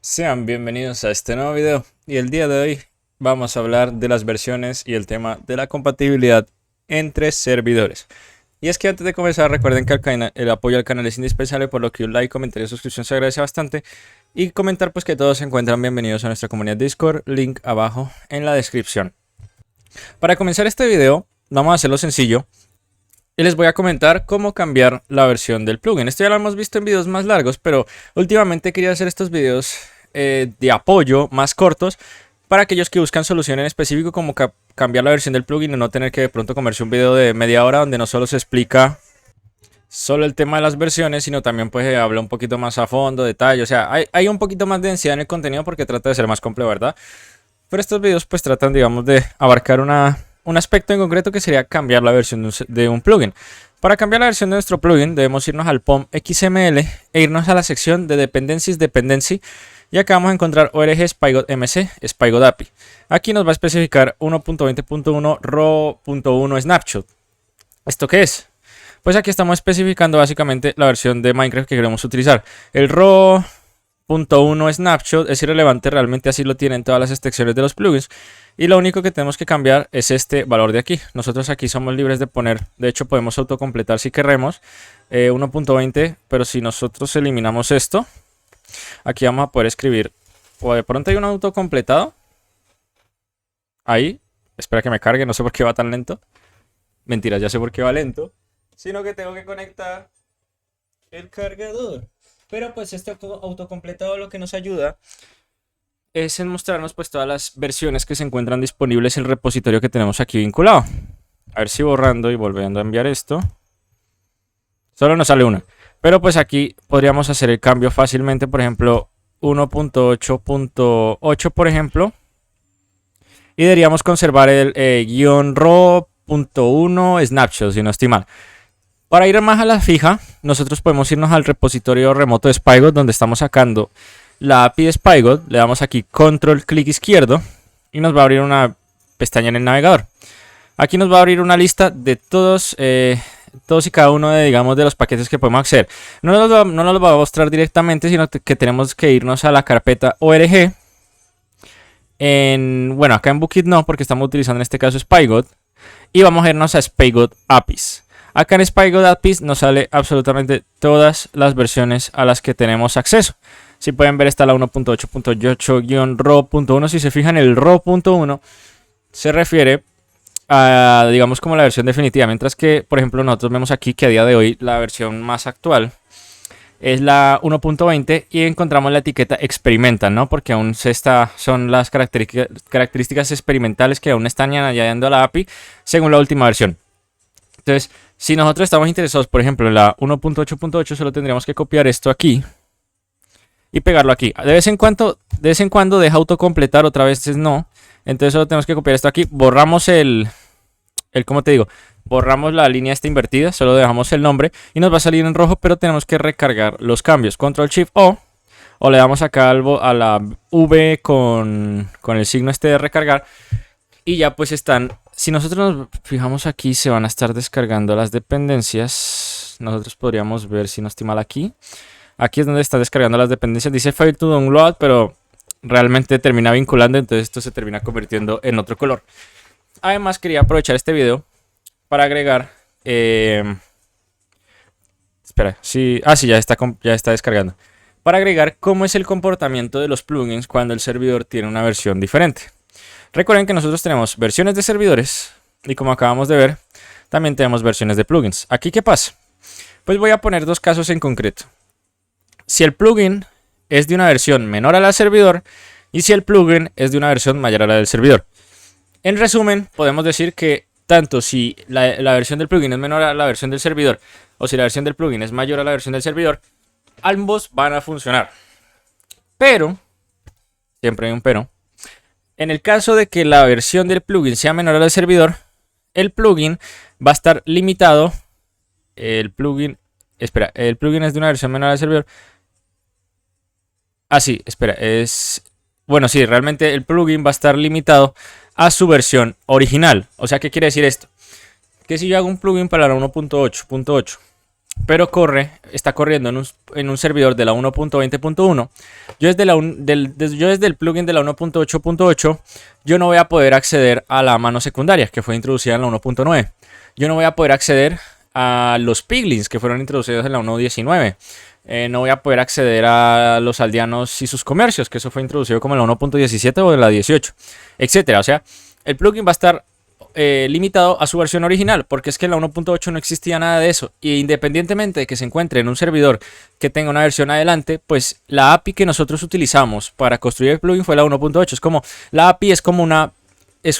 Sean bienvenidos a este nuevo video y el día de hoy vamos a hablar de las versiones y el tema de la compatibilidad entre servidores. Y es que antes de comenzar recuerden que el apoyo al canal es indispensable, por lo que un like, comentario y suscripción se agradece bastante. Y comentar pues que todos se encuentran bienvenidos a nuestra comunidad Discord, link abajo en la descripción. Para comenzar este video vamos a hacerlo sencillo y les voy a comentar cómo cambiar la versión del plugin. Esto ya lo hemos visto en videos más largos, pero últimamente quería hacer estos videos de apoyo más cortos para aquellos que buscan solución en específico, como cambiar la versión del plugin y no tener que de pronto comerse un video de media hora donde no solo se explica solo el tema de las versiones, sino también pues habla un poquito más a fondo, detalle. O sea, hay un poquito más de densidad en el contenido porque trata de ser más complejo, ¿verdad? Pero estos videos pues tratan, digamos, de abarcar un aspecto en concreto, que sería cambiar la versión de un plugin. Para cambiar la versión de nuestro plugin debemos irnos al POM XML e irnos a la sección de Dependencies Dependency. Y acá vamos a encontrar org Spygot MC, Spygot API. Aquí nos va a especificar 1.20.1 raw.1 snapshot. ¿Esto qué es? Pues aquí estamos especificando básicamente la versión de Minecraft que queremos utilizar. El raw.1 snapshot es irrelevante, realmente así lo tienen todas las extensiones de los plugins. Y lo único que tenemos que cambiar es este valor de aquí. Nosotros aquí somos libres de poner, de hecho podemos autocompletar si queremos 1.20, pero si nosotros eliminamos esto, aquí vamos a poder escribir, o de pronto hay un autocompletado. Ahí, espera que me cargue, no sé por qué va tan lento. Mentira, ya sé por qué va lento. Sino que tengo que conectar el cargador. Pero pues este autocompletado lo que nos ayuda es en mostrarnos pues todas las versiones que se encuentran disponibles en el repositorio que tenemos aquí vinculado. A ver si borrando y volviendo a enviar esto, solo nos sale una. Pero pues aquí podríamos hacer el cambio fácilmente, por ejemplo 1.8.8 por ejemplo. Y deberíamos conservar el raw.1 snapshot, si no estoy mal. Para ir más a la fija, nosotros podemos irnos al repositorio remoto de Spygot, donde estamos sacando la API de Spygot. Le damos aquí control clic izquierdo y nos va a abrir una pestaña en el navegador. Aquí nos va a abrir una lista de todos y cada uno de, digamos, de los paquetes que podemos acceder. No nos lo va a mostrar directamente, sino que tenemos que irnos a la carpeta org. Bueno, acá en Bookit no, porque estamos utilizando en este caso Spygot. Y vamos a irnos a Spygot APIs. Acá en Spygot APIs nos sale absolutamente todas las versiones a las que tenemos acceso. Si pueden ver, está la 1.8.8-raw.1. Si se fijan, el raw.1 se refiere a, digamos, como la versión definitiva. Mientras que, por ejemplo, nosotros vemos aquí que a día de hoy la versión más actual es la 1.20 y encontramos la etiqueta experimental, ¿no? Porque aún son las características experimentales que aún están añadiendo a la API según la última versión. Entonces, si nosotros estamos interesados, por ejemplo, en la 1.8.8, solo tendríamos que copiar esto aquí y pegarlo aquí. De vez en cuando deja autocompletar, otras veces no. Entonces solo tenemos que copiar esto aquí. Borramos ¿cómo te digo? Borramos la línea esta invertida, solo dejamos el nombre y nos va a salir en rojo, pero tenemos que recargar los cambios. Control Shift o le damos acá a la V con el signo este de recargar y ya pues están. Si nosotros nos fijamos aquí, se van a estar descargando las dependencias. Nosotros podríamos ver, si no estoy mal, aquí. Aquí es donde está descargando las dependencias. Dice Fail to Download, pero realmente termina vinculando, entonces esto se termina convirtiendo en otro color. Además, quería aprovechar este video para agregar... espera, sí, sí, ya está descargando. Para agregar cómo es el comportamiento de los plugins cuando el servidor tiene una versión diferente. Recuerden que nosotros tenemos versiones de servidores y, como acabamos de ver, también tenemos versiones de plugins. ¿Aquí qué pasa? Pues voy a poner dos casos en concreto. Si el plugin es de una versión menor a la del servidor y si el plugin es de una versión mayor a la del servidor. En resumen, podemos decir que tanto si la versión del plugin es menor a la versión del servidor o si la versión del plugin es mayor a la versión del servidor, ambos van a funcionar. Pero, siempre hay un pero. En el caso de que la versión del plugin sea menor a la del servidor, el plugin va a estar limitado. El plugin es de una versión menor al servidor. Sí, espera, bueno, sí, realmente el plugin va a estar limitado a su versión original. O sea, ¿qué quiere decir esto? Que si yo hago un plugin para la 1.8.8 pero está corriendo en un servidor de la 1.20.1. Yo desde el plugin de la 1.8.8, yo no voy a poder acceder a la mano secundaria que fue introducida en la 1.9. Yo no voy a poder acceder a los piglins que fueron introducidos en la 1.19. No voy a poder acceder a los aldeanos y sus comercios, que eso fue introducido como en la 1.17 o en la 18, etcétera. O sea, el plugin va a estar limitado a su versión original, porque es que en la 1.8 no existía nada de eso. Y independientemente de que se encuentre en un servidor que tenga una versión adelante, pues la API que nosotros utilizamos para construir el plugin fue la 1.8. Es como, la API es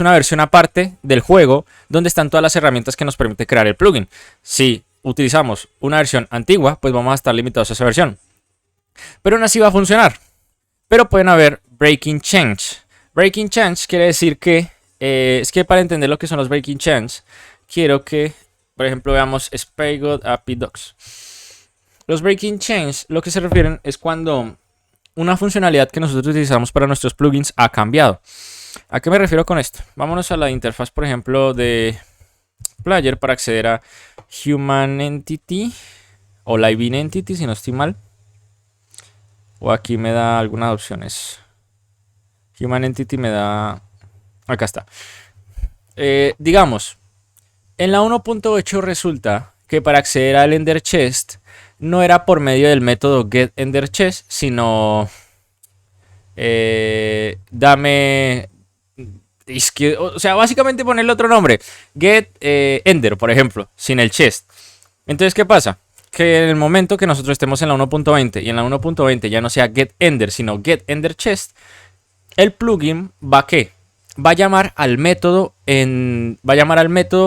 una versión aparte del juego donde están todas las herramientas que nos permite crear el plugin. Si utilizamos una versión antigua, pues vamos a estar limitados a esa versión. Pero aún así va a funcionar. Pero pueden haber breaking change. Breaking change quiere decir que es que para entender lo que son los breaking change, quiero que, por ejemplo, veamos SpyGod API Docs. Los breaking change lo que se refieren es cuando una funcionalidad que nosotros utilizamos para nuestros plugins ha cambiado. ¿A qué me refiero con esto? Vámonos a la interfaz, por ejemplo, de Player para acceder a Human Entity o Live Entity, si no estoy mal. O aquí me da algunas opciones. Human Entity me da... Acá está. Digamos, en la 1.8 resulta que para acceder al Ender Chest no era por medio del método getEnderChest, sino dame... o sea, básicamente ponerle otro nombre. getEnder, por ejemplo, sin el chest. Entonces, ¿qué pasa? Que en el momento que nosotros estemos en la 1.20 y en la 1.20 ya no sea getEnder, sino getEnderChest, el plugin va a llamar al método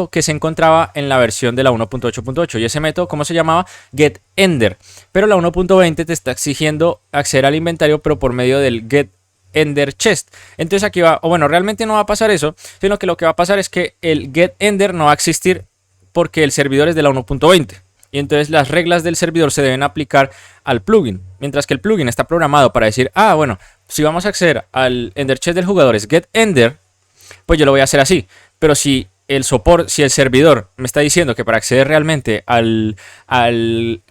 que se encontraba en la versión de la 1.8.8. Y ese método, ¿cómo se llamaba? getEnder. Pero la 1.20 te está exigiendo acceder al inventario, pero por medio del getEnderChest. Entonces aquí va, o bueno, realmente no va a pasar eso, sino que lo que va a pasar es que el getEnder no va a existir porque el servidor es de la 1.20. Y entonces las reglas del servidor se deben aplicar al plugin. Mientras que el plugin está programado para decir, ah, bueno, si vamos a acceder al Ender Chest del jugador es getEnder, pues yo lo voy a hacer así. Pero si el servidor me está diciendo que para acceder realmente al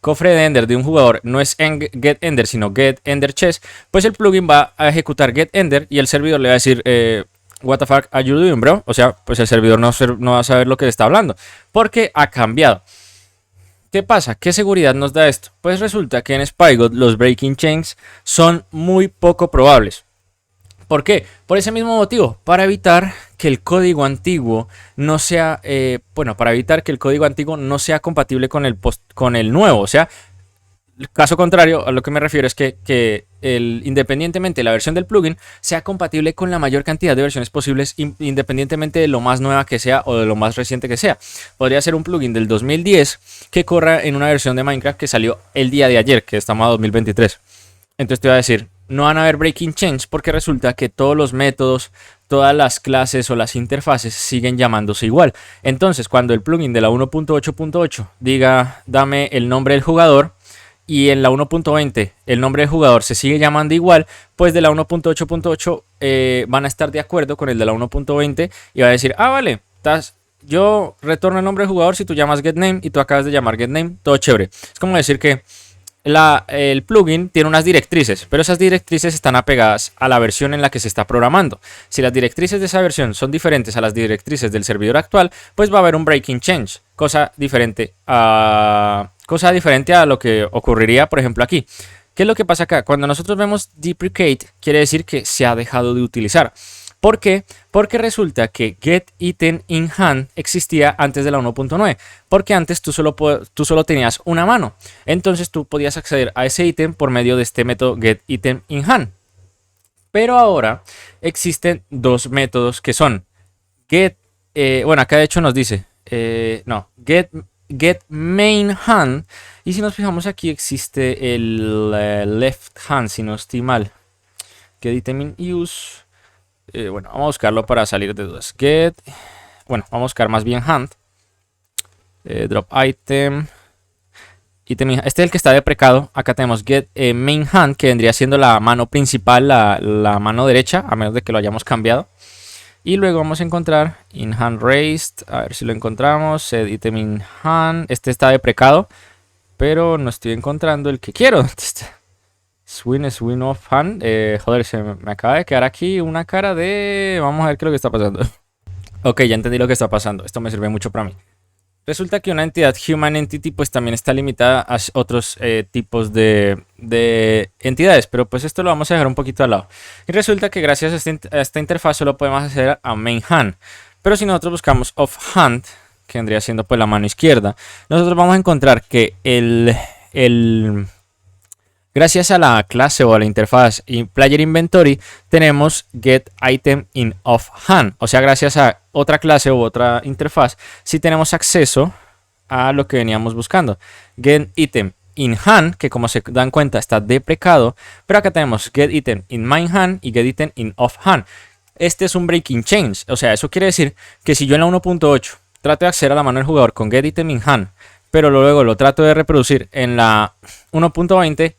cofre de Ender de un jugador no es getEnder, sino getEnderChest, pues el plugin va a ejecutar getEnder y el servidor le va a decir, what the fuck are you doing, bro? O sea, pues el servidor no va a saber lo que le está hablando, porque ha cambiado. ¿Qué pasa? ¿Qué seguridad nos da esto? Pues resulta que en SpyGod los breaking chains son muy poco probables. ¿Por qué? Por ese mismo motivo, para evitar que el código antiguo no sea, para evitar que el código antiguo no sea compatible con el nuevo. O sea, caso contrario, a lo que me refiero es que independientemente de la versión del plugin, sea compatible con la mayor cantidad de versiones posibles, independientemente de lo más nueva que sea o de lo más reciente que sea. Podría ser un plugin del 2010 que corra en una versión de Minecraft que salió el día de ayer, que estamos a 2023. Entonces te voy a decir, no van a haber breaking change porque resulta que todos los métodos, todas las clases o las interfaces siguen llamándose igual. Entonces, cuando el plugin de la 1.8.8 diga, dame el nombre del jugador, y en la 1.20 el nombre del jugador se sigue llamando igual, pues de la 1.8.8 van a estar de acuerdo con el de la 1.20 y va a decir, ah, vale, yo retorno el nombre del jugador si tú llamas getName y tú acabas de llamar getName, todo chévere. Es como decir que el plugin tiene unas directrices, pero esas directrices están apegadas a la versión en la que se está programando. Si las directrices de esa versión son diferentes a las directrices del servidor actual, pues va a haber un breaking change, cosa diferente a lo que ocurriría, por ejemplo, aquí. ¿Qué es lo que pasa acá? Cuando nosotros vemos deprecate, quiere decir que se ha dejado de utilizar. ¿Por qué? Porque resulta que getItemInHand existía antes de la 1.9. Porque antes tú solo tenías una mano. Entonces tú podías acceder a ese ítem por medio de este método getItemInHand. Pero ahora existen dos métodos que son acá de hecho nos dice, getMainHand. Y si nos fijamos aquí existe el left hand, si no estoy mal. getItemInUse. Vamos a buscarlo para salir de dudas. Vamos a buscar más bien hand. Drop item. Este es el que está deprecado. Acá tenemos get main hand, que vendría siendo la mano principal, la mano derecha, a menos de que lo hayamos cambiado. Y luego vamos a encontrar in hand raised. A ver si lo encontramos. Set item in hand. Este está deprecado. pero no estoy encontrando el que quiero. Swing of hand. Joder, me acaba de quedar aquí una cara de... Vamos a ver qué es lo que está pasando. Ok, ya entendí lo que está pasando. Esto me sirve mucho para mí. Resulta que una entidad Human Entity pues también está limitada a otros tipos de entidades, pero pues esto lo vamos a dejar un poquito al lado. Y resulta que gracias a esta interfaz solo podemos acceder a main hand. Pero si nosotros buscamos off hand, que vendría siendo pues la mano izquierda, nosotros vamos a encontrar que gracias a la clase o a la interfaz y Player Inventory tenemos Get Item in Off Hand. O sea, gracias a otra clase u otra interfaz, sí tenemos acceso a lo que veníamos buscando. Get Item in Hand, que como se dan cuenta está deprecado, pero acá tenemos Get Item in Main Hand y Get Item in Off Hand. Este es un breaking change, o sea, eso quiere decir que si yo en la 1.8 trato de acceder a la mano del jugador con Get Item in Hand, pero luego lo trato de reproducir en la 1.20,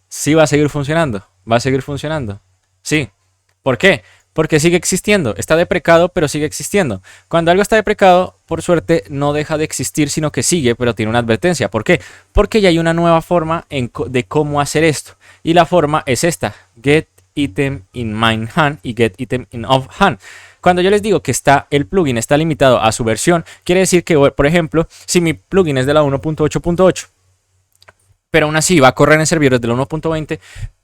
sí va a seguir funcionando. Va a seguir funcionando. Sí. ¿Por qué? Porque sigue existiendo. Está deprecado, pero sigue existiendo. Cuando algo está deprecado, por suerte, no deja de existir, sino que sigue, pero tiene una advertencia. ¿Por qué? Porque ya hay una nueva forma de cómo hacer esto. Y la forma es esta. Get item in main hand y get item in off hand. Cuando yo les digo que el plugin está limitado a su versión, quiere decir que, por ejemplo, si mi plugin es de la 1.8.8, pero aún así va a correr en servidores de la 1.20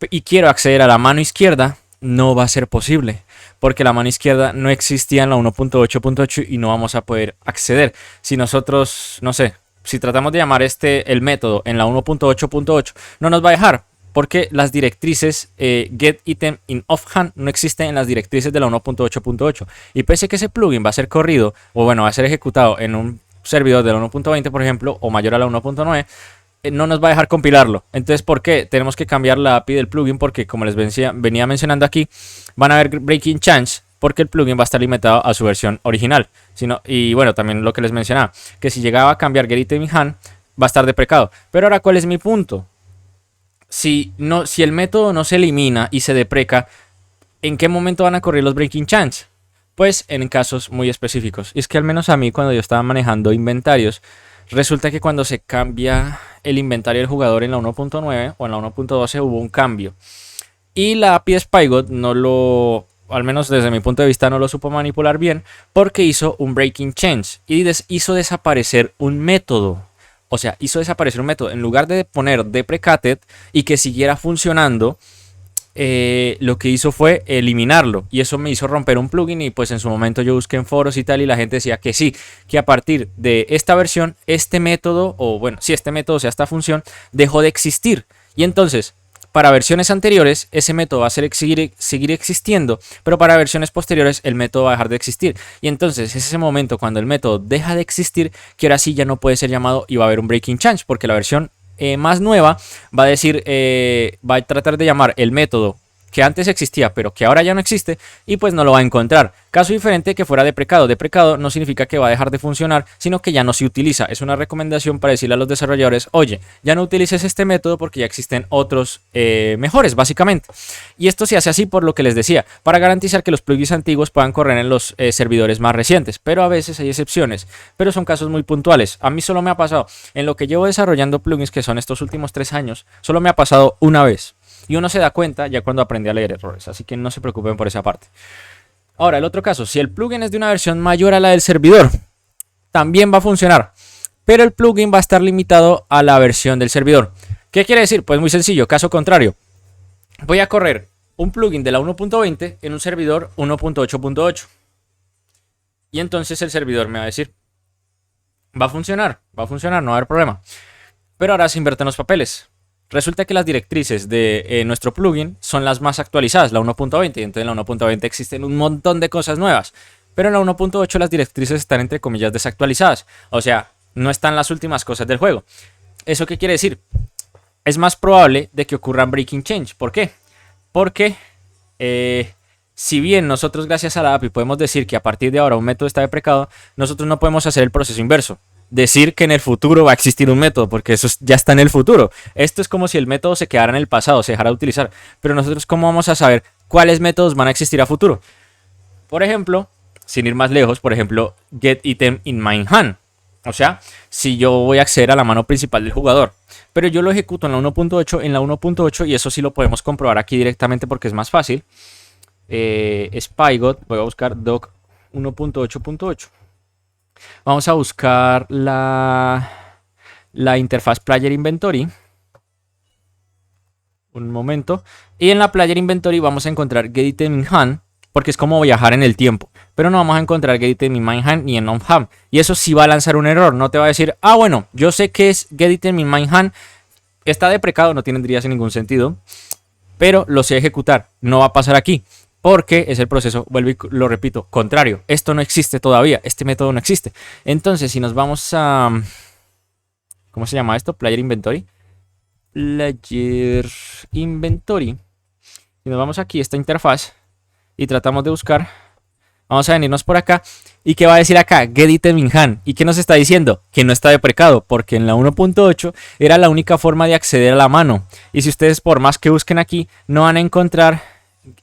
y quiero acceder a la mano izquierda, no va a ser posible, porque la mano izquierda no existía en la 1.8.8 y no vamos a poder acceder. Si nosotros, no sé, si tratamos de llamar el método en la 1.8.8, no nos va a dejar, porque las directrices get item in off hand no existen en las directrices de la 1.8.8. Y pese a que ese plugin va a ser corrido, o bueno, va a ser ejecutado en un servidor de la 1.20, por ejemplo, o mayor a la 1.9, no nos va a dejar compilarlo. Entonces, ¿por qué? Tenemos que cambiar la API del plugin porque, como les venía mencionando aquí, van a haber breaking change porque el plugin va a estar limitado a su versión original. Y bueno, también lo que les mencionaba, que si llegaba a cambiar Get Item in Hand, va a estar deprecado. Pero ahora, ¿cuál es mi punto? Si el método no se elimina y se depreca, ¿en qué momento van a correr los breaking change? Pues en casos muy específicos. Y es que al menos a mí, cuando yo estaba manejando inventarios, resulta que cuando se cambia el inventario del jugador en la 1.9 o en la 1.12 hubo un cambio. Y la API Spygot al menos desde mi punto de vista, no lo supo manipular bien porque hizo un breaking change y hizo desaparecer un método. O sea, hizo desaparecer un método. En lugar de poner deprecated y que siguiera funcionando, lo que hizo fue eliminarlo y eso me hizo romper un plugin. Y pues en su momento yo busqué en foros y tal y la gente decía que sí, que a partir de esta versión este método, o bueno, si este método, o sea, esta función dejó de existir. Y entonces para versiones anteriores ese método va a seguir existiendo, pero para versiones posteriores el método va a dejar de existir. Y entonces es ese momento cuando el método deja de existir que ahora sí ya no puede ser llamado y va a haber un breaking change, porque la versión más nueva va a decir, va a tratar de llamar el método que antes existía pero que ahora ya no existe y pues no lo va a encontrar. Caso diferente que fuera deprecado. Deprecado no significa que va a dejar de funcionar, sino que ya no se utiliza. Es una recomendación para decirle a los desarrolladores, oye, ya no utilices este método porque ya existen otros mejores, básicamente. Y esto se hace así por lo que les decía, para garantizar que los plugins antiguos puedan correr en los servidores más recientes. Pero a veces hay excepciones, pero son casos muy puntuales. A mí solo me ha pasado, en lo que llevo desarrollando plugins, que son estos últimos 3 años, solo me ha pasado una vez. Y uno se da cuenta ya cuando aprende a leer errores, así que no se preocupen por esa parte. Ahora, el otro caso, si el plugin es de una versión mayor a la del servidor, también va a funcionar, pero el plugin va a estar limitado a la versión del servidor. ¿Qué quiere decir? Pues muy sencillo, caso contrario. Voy a correr un plugin de la 1.20 en un servidor 1.8.8. Y entonces el servidor me va a decir, va a funcionar, no va a haber problema. Pero ahora se invierten los papeles. Resulta que las directrices de nuestro plugin son las más actualizadas, la 1.20, y entonces en la 1.20 existen un montón de cosas nuevas, pero en la 1.8 las directrices están entre comillas desactualizadas, o sea, no están las últimas cosas del juego. ¿Eso qué quiere decir? Es más probable de que ocurran breaking change. ¿Por qué? Porque si bien nosotros gracias a la API podemos decir que a partir de ahora un método está deprecado, nosotros no podemos hacer el proceso inverso. Decir que en el futuro va a existir un método, porque eso ya está en el futuro. Esto es como si el método se quedara en el pasado, se dejara de utilizar. Pero nosotros, ¿cómo vamos a saber cuáles métodos van a existir a futuro? Por ejemplo, sin ir más lejos, por ejemplo, get item in main hand. O sea, si yo voy a acceder a la mano principal del jugador, pero yo lo ejecuto en la 1.8, y eso sí lo podemos comprobar aquí directamente porque es más fácil. Spygot, voy a buscar doc 1.8.8. Vamos a buscar la interfaz Player Inventory. Un momento. Y en la Player Inventory vamos a encontrar GetItem in Hand, porque es como viajar en el tiempo. Pero no vamos a encontrar GetItem in MindHand ni en OnHand. Y eso sí va a lanzar un error. No te va a decir, ah, bueno, yo sé que es GetItem in MindHand. Está deprecado, no tendría ningún sentido. Pero lo sé ejecutar. No va a pasar aquí. Porque es el proceso, vuelvo y lo repito, contrario. Esto no existe todavía. Este método no existe. Entonces, si nos vamos a... ¿Cómo se llama esto? Player Inventory. Player Inventory. Si nos vamos aquí a esta interfaz y tratamos de buscar, vamos a venirnos por acá. ¿Y qué va a decir acá? GetItem in Hand. ¿Y qué nos está diciendo? Que no está deprecado, porque en la 1.8 era la única forma de acceder a la mano. Y si ustedes por más que busquen aquí, no van a encontrar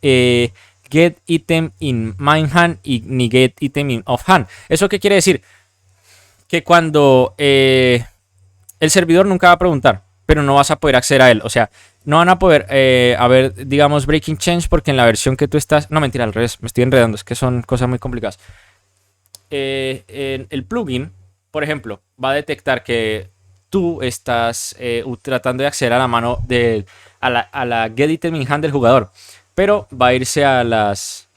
GetItem in MindHand y ni GetItem in OffHand. ¿Eso qué quiere decir? Que cuando el servidor nunca va a preguntar, pero no vas a poder acceder a él. O sea, no van a poder haber, digamos, breaking change porque en la versión que tú estás... No, mentira, al revés, me estoy enredando, es que son cosas muy complicadas. El plugin, por ejemplo, va a detectar que tú estás tratando de acceder a la mano a la GetItem in Hand del jugador, pero va a irse a las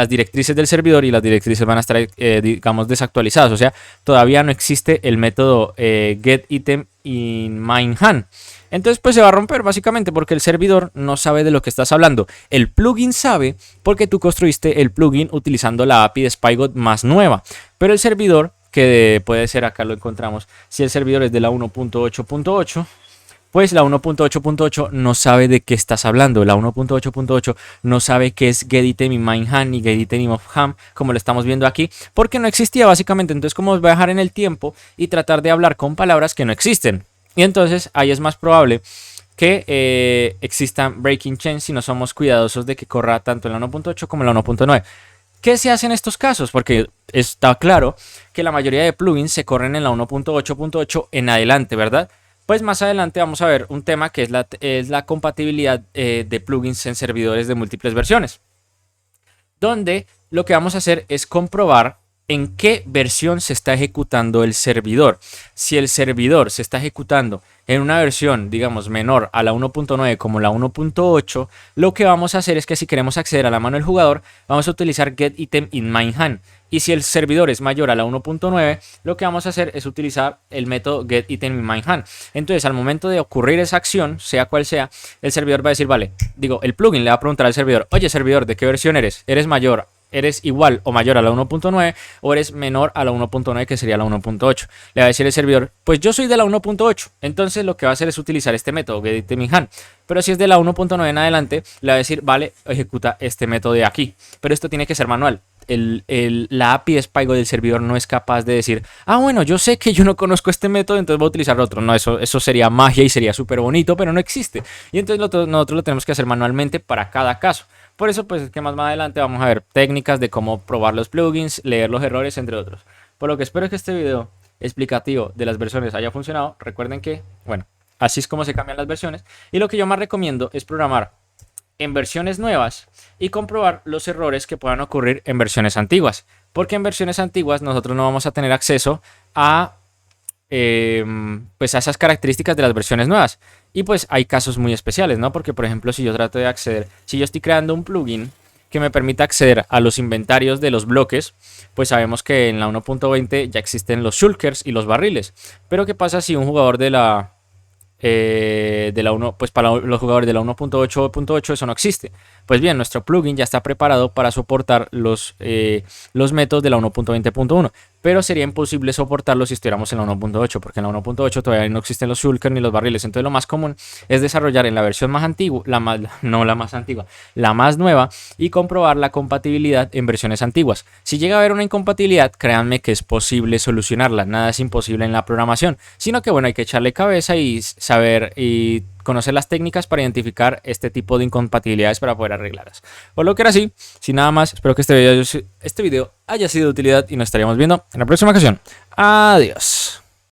directrices del servidor y las directrices van a estar, digamos, desactualizadas. O sea, todavía no existe el método GetItem in MindHand. Entonces, pues se va a romper básicamente porque el servidor no sabe de lo que estás hablando. El plugin sabe porque tú construiste el plugin utilizando la API de Spygot más nueva. Pero el servidor, que puede ser, acá lo encontramos, si el servidor es de la 1.8.8, pues la 1.8.8 no sabe de qué estás hablando. La 1.8.8 no sabe qué es GetItem in MindHand ni GetItem in OffHand, como lo estamos viendo aquí, porque no existía básicamente. Entonces, ¿cómo va a viajar en el tiempo y tratar de hablar con palabras que no existen? Y entonces ahí es más probable que existan breaking change si no somos cuidadosos de que corra tanto en la 1.8 como en la 1.9. ¿Qué se hace en estos casos? Porque está claro que la mayoría de plugins se corren en la 1.8.8 en adelante, ¿verdad? Pues más adelante vamos a ver un tema que es la compatibilidad de plugins en servidores de múltiples versiones, donde lo que vamos a hacer es comprobar en qué versión se está ejecutando el servidor. Si el servidor se está ejecutando en una versión, digamos, menor a la 1.9 como la 1.8, lo que vamos a hacer es que si queremos acceder a la mano del jugador, vamos a utilizar GetItem in MindHand. Y si el servidor es mayor a la 1.9, lo que vamos a hacer es utilizar el método GetItem in MindHand. Entonces, al momento de ocurrir esa acción, sea cual sea, el servidor va a decir, vale, el plugin le va a preguntar al servidor, oye, servidor, ¿de qué versión eres? ¿Eres mayor? ¿Eres igual o mayor a la 1.9 o eres menor a la 1.9 que sería la 1.8? Le va a decir el servidor, pues yo soy de la 1.8. Entonces lo que va a hacer es utilizar este método, GetItem in Hand. Pero si es de la 1.9 en adelante, le va a decir, vale, ejecuta este método de aquí. Pero esto tiene que ser manual. La API de Spygot del servidor no es capaz de decir, ah, bueno, yo sé que yo no conozco este método, entonces voy a utilizar otro. No, eso sería magia y sería súper bonito, pero no existe. Y entonces nosotros lo tenemos que hacer manualmente para cada caso. Por eso, pues, es que más adelante vamos a ver técnicas de cómo probar los plugins, leer los errores, entre otros. Por lo que espero que este video explicativo de las versiones haya funcionado. Recuerden que, bueno, así es como se cambian las versiones. Y lo que yo más recomiendo es programar en versiones nuevas y comprobar los errores que puedan ocurrir en versiones antiguas. Porque en versiones antiguas nosotros no vamos a tener acceso a pues a esas características de las versiones nuevas. Y pues hay casos muy especiales, ¿no? Porque, por ejemplo, si yo trato de acceder, si yo estoy creando un plugin que me permita acceder a los inventarios de los bloques, pues sabemos que en la 1.20 ya existen los shulkers y los barriles. Pero ¿qué pasa si un jugador de la 1, pues para los jugadores de la 1.8.8 eso no existe? Pues bien, nuestro plugin ya está preparado para soportar los métodos de la 1.20.1, pero sería imposible soportarlo si estuviéramos en la 1.8, porque en la 1.8 todavía no existen los shulkers ni los barriles. Entonces lo más común es desarrollar en la versión más antigua, no la más antigua, la más nueva, y comprobar la compatibilidad en versiones antiguas. Si llega a haber una incompatibilidad, créanme que es posible solucionarla. Nada es imposible en la programación, sino que bueno, hay que echarle cabeza y saber y conocer las técnicas para identificar este tipo de incompatibilidades para poder arreglarlas. Por lo que era así, sin nada más, espero que este video haya sido de utilidad y nos estaríamos viendo en la próxima ocasión. Adiós.